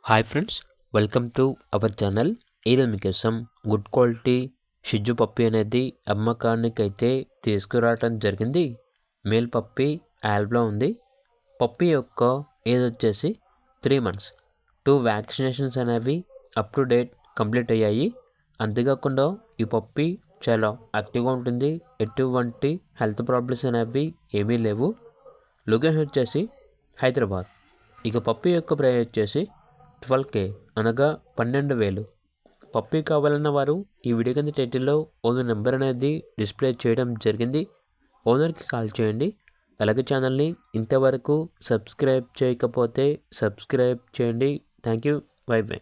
Hi friends, welcome to our channel. ఈరోజు మీకోసం good quality షిజ్జు పప్పి అనేది అమ్మకానికి అయితే తీసుకురావటం జరిగింది. మేల్ పప్పి యాల్బ్లో ఉంది. పప్పి యొక్క ఏజ్ వచ్చేసి 3 months. 2 వ్యాక్సినేషన్స్ అనేవి అప్ టు డేట్ కంప్లీట్ అయ్యాయి. అంతేకాకుండా ఈ పప్పి చాలా యాక్టివ్గా ఉంటుంది. ఎటువంటి హెల్త్ ప్రాబ్లమ్స్ అనేవి ఏమీ లేవు. లొకేషన్ వచ్చేసి హైదరాబాద్. ఇక పప్పి యొక్క ప్రైస్ వచ్చేసి 12K అనగా 12,000. పప్పి కావాలన్న వారు ఈ వీడియో కింద టైటిల్లో ఓనర్ నెంబర్ అనేది డిస్ప్లే చేయడం జరిగింది. ఓనర్కి కాల్ చేయండి. అలాగే ఛానల్ని ఇంతవరకు సబ్స్క్రైబ్ చేయకపోతే సబ్స్క్రైబ్ చేయండి. Thank you. By by.